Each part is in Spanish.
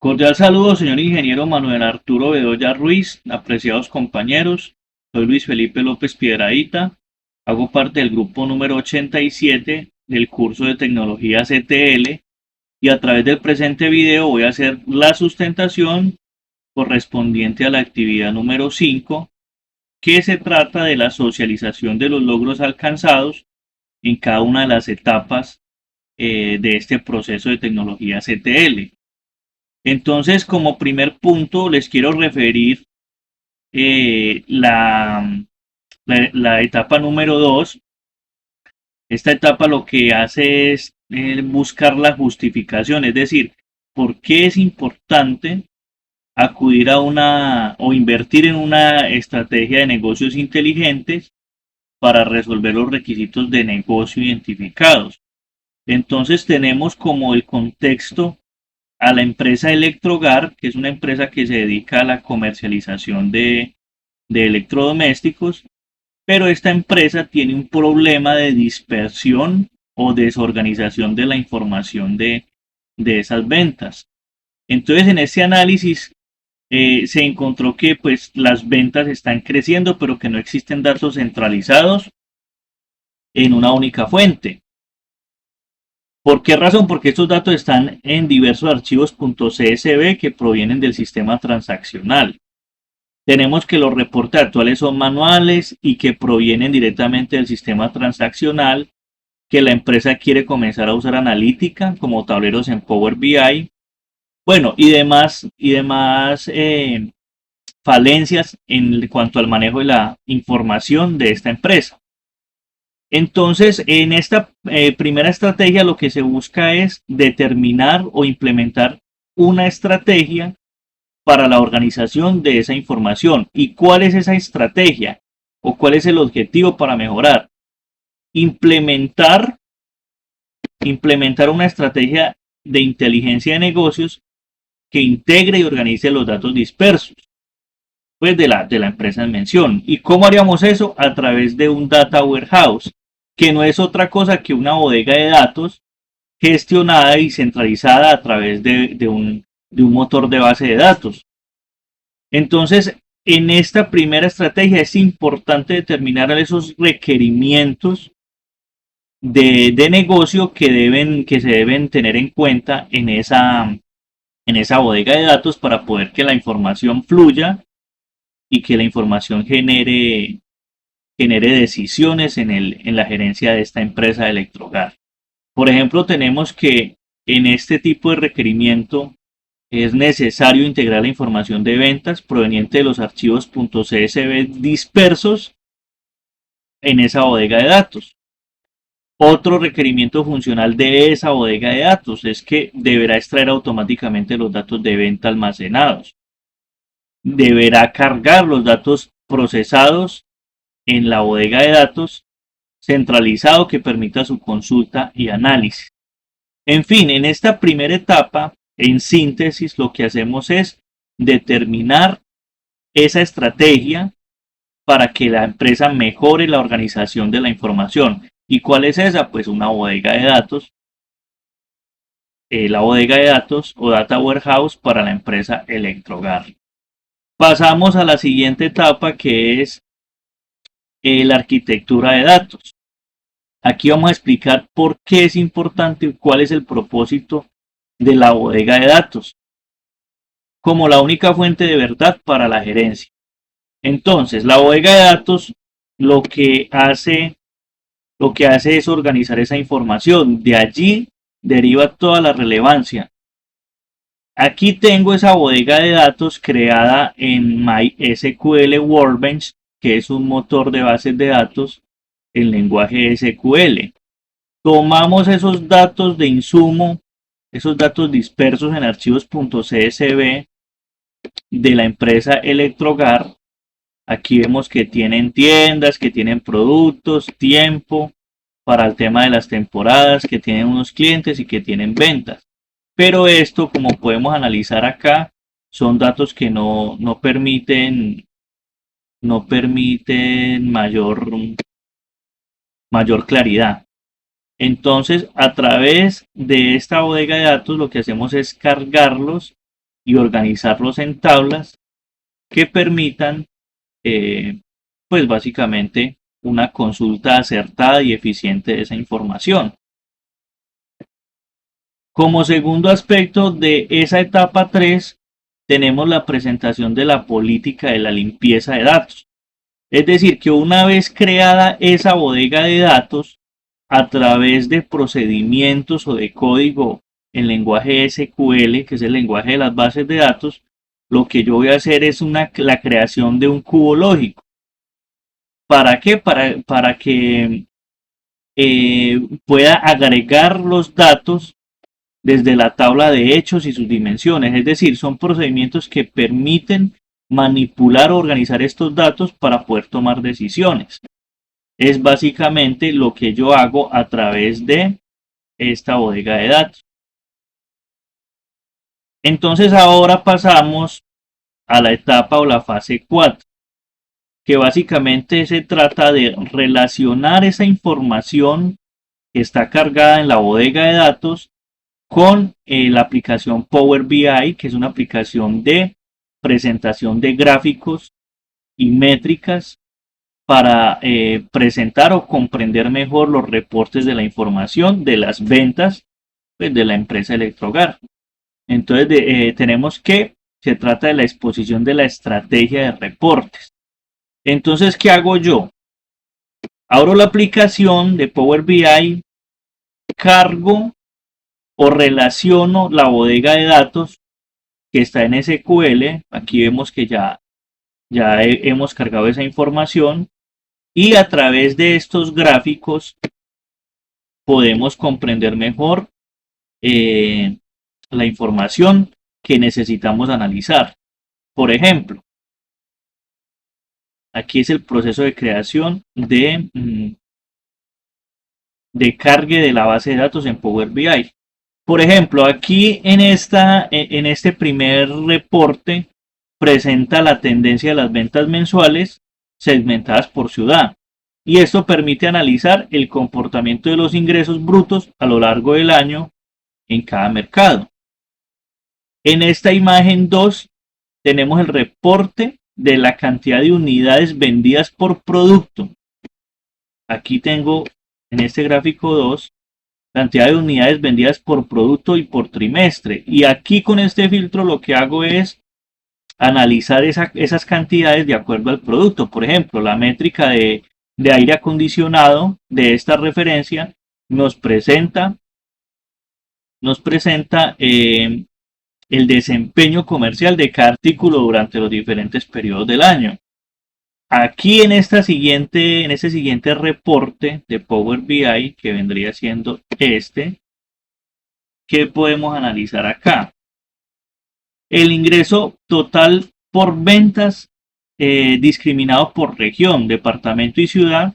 Cordial saludo, señor ingeniero Manuel Arturo Bedoya Ruiz, apreciados compañeros. Soy Luis Felipe López Piedradita. Hago parte del grupo número 87 del curso de tecnología CTL y a través del presente video voy a hacer la sustentación correspondiente a la actividad número 5, que se trata de la socialización de los logros alcanzados en cada una de las etapas de este proceso de tecnología CTL. Entonces, como primer punto, les quiero referir la etapa número 2. Esta etapa lo que hace es buscar la justificación, es decir, por qué es importante acudir a una o invertir en una estrategia de negocios inteligentes para resolver los requisitos de negocio identificados. Entonces tenemos como el contexto a la empresa Electrogar, que es una empresa que se dedica a la comercialización de electrodomésticos, pero esta empresa tiene un problema de dispersión o desorganización de la información de esas ventas. Entonces, en este análisis se encontró que pues las ventas están creciendo, pero que no existen datos centralizados en una única fuente. ¿Por qué razón? Porque estos datos están en diversos archivos .csv que provienen del sistema transaccional. Tenemos que los reportes actuales son manuales y que provienen directamente del sistema transaccional, que la empresa quiere comenzar a usar analítica como tableros en Power BI, bueno, y demás falencias en cuanto al manejo de la información de esta empresa. Entonces, en esta primera estrategia lo que se busca es determinar o implementar una estrategia para la organización de esa información. ¿Y cuál es esa estrategia? ¿O cuál es el objetivo para mejorar? Implementar una estrategia de inteligencia de negocios que integre y organice los datos dispersos pues de la empresa en mención. ¿Y cómo haríamos eso? A través de un data warehouse, que no es otra cosa que una bodega de datos gestionada y centralizada a través de un motor de base de datos. Entonces, en esta primera estrategia es importante determinar esos requerimientos de negocio que se deben tener en cuenta en esa bodega de datos para poder que la información fluya y que la información genere decisiones en la gerencia de esta empresa de Electrogar. Por ejemplo, tenemos que en este tipo de requerimiento es necesario integrar la información de ventas proveniente de los archivos .csv dispersos en esa bodega de datos. Otro requerimiento funcional de esa bodega de datos es que deberá extraer automáticamente los datos de venta almacenados. Deberá cargar los datos procesados en la bodega de datos centralizado que permita su consulta y análisis. En fin, en esta primera etapa, en síntesis, lo que hacemos es determinar esa estrategia para que la empresa mejore la organización de la información. ¿Y cuál es esa? Pues una bodega de datos, la bodega de datos o data warehouse para la empresa Electrogar. Pasamos a la siguiente etapa, que es la arquitectura de datos. Aquí vamos a explicar por qué es importante y cuál es el propósito de la bodega de datos como la única fuente de verdad para la gerencia. Entonces, la bodega de datos lo que hace es organizar esa información. De allí deriva toda la relevancia. Aquí tengo esa bodega de datos creada en MySQL Workbench, que es un motor de bases de datos en lenguaje SQL. Tomamos esos datos de insumo, esos datos dispersos en archivos .csv de la empresa Electrogar. Aquí vemos que tienen tiendas, que tienen productos, tiempo para el tema de las temporadas, que tienen unos clientes y que tienen ventas. Pero esto, como podemos analizar acá, son datos que no permiten mayor claridad. Entonces, a través de esta bodega de datos, lo que hacemos es cargarlos y organizarlos en tablas que permitan, pues básicamente, una consulta acertada y eficiente de esa información. Como segundo aspecto de esa etapa 3, tenemos la presentación de la política de la limpieza de datos. Es decir, que una vez creada esa bodega de datos, a través de procedimientos o de código en lenguaje SQL, que es el lenguaje de las bases de datos, lo que yo voy a hacer es la creación de un cubo lógico. ¿Para qué? Para que pueda agregar los datos desde la tabla de hechos y sus dimensiones. Es decir, son procedimientos que permiten manipular o organizar estos datos para poder tomar decisiones. Es básicamente lo que yo hago a través de esta bodega de datos. Entonces ahora pasamos a la etapa o la fase 4, que básicamente se trata de relacionar esa información que está cargada en la bodega de datos con la aplicación Power BI, que es una aplicación de presentación de gráficos y métricas para presentar o comprender mejor los reportes de la información de las ventas, pues, de la empresa Electrohogar. Entonces tenemos que se trata de la exposición de la estrategia de reportes. Entonces, ¿qué hago yo? Abro la aplicación de Power BI, cargo o relaciono la bodega de datos que está en SQL. Aquí vemos que ya hemos cargado esa información y a través de estos gráficos podemos comprender mejor la información que necesitamos analizar. Por ejemplo, aquí es el proceso de creación de cargue de la base de datos en Power BI. Por ejemplo, aquí en este primer reporte presenta la tendencia de las ventas mensuales segmentadas por ciudad. Y esto permite analizar el comportamiento de los ingresos brutos a lo largo del año en cada mercado. En esta imagen 2 tenemos el reporte de la cantidad de unidades vendidas por producto. Aquí tengo en este gráfico 2 cantidad de unidades vendidas por producto y por trimestre. Y aquí con este filtro lo que hago es analizar esas cantidades de acuerdo al producto. Por ejemplo, la métrica de aire acondicionado de esta referencia nos presenta el desempeño comercial de cada artículo durante los diferentes periodos del año. Aquí en este siguiente reporte de Power BI, que vendría siendo ¿qué podemos analizar acá? El ingreso total por ventas discriminado por región, departamento y ciudad.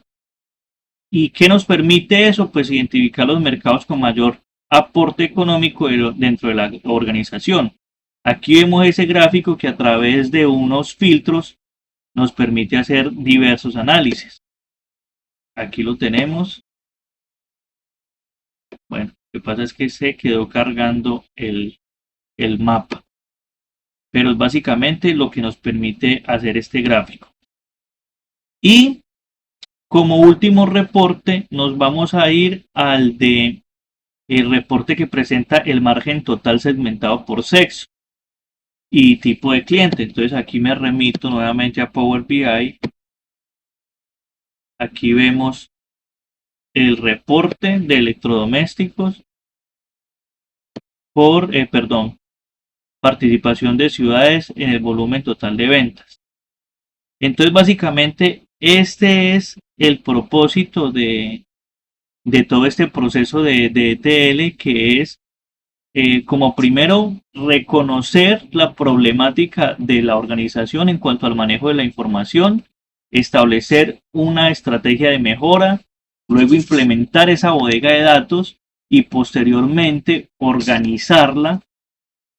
¿Y qué nos permite eso? Pues identificar los mercados con mayor aporte económico dentro de la organización. Aquí vemos ese gráfico que a través de unos filtros nos permite hacer diversos análisis. Aquí lo tenemos. Bueno, lo que pasa es que se quedó cargando el mapa. Pero es básicamente lo que nos permite hacer este gráfico. Y como último reporte nos vamos a ir al de el reporte que presenta el margen total segmentado por sexo y tipo de cliente. Entonces aquí me remito nuevamente a Power BI. Aquí vemos el reporte de electrodomésticos por, participación de ciudades en el volumen total de ventas. Entonces básicamente este es el propósito de todo este proceso de ETL, que es como primero reconocer la problemática de la organización en cuanto al manejo de la información, establecer una estrategia de mejora, luego implementar esa bodega de datos y posteriormente organizarla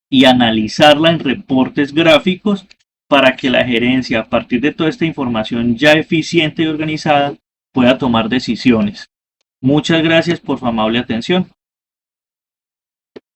y analizarla en reportes gráficos para que la gerencia, a partir de toda esta información ya eficiente y organizada, pueda tomar decisiones. Muchas gracias por su amable atención.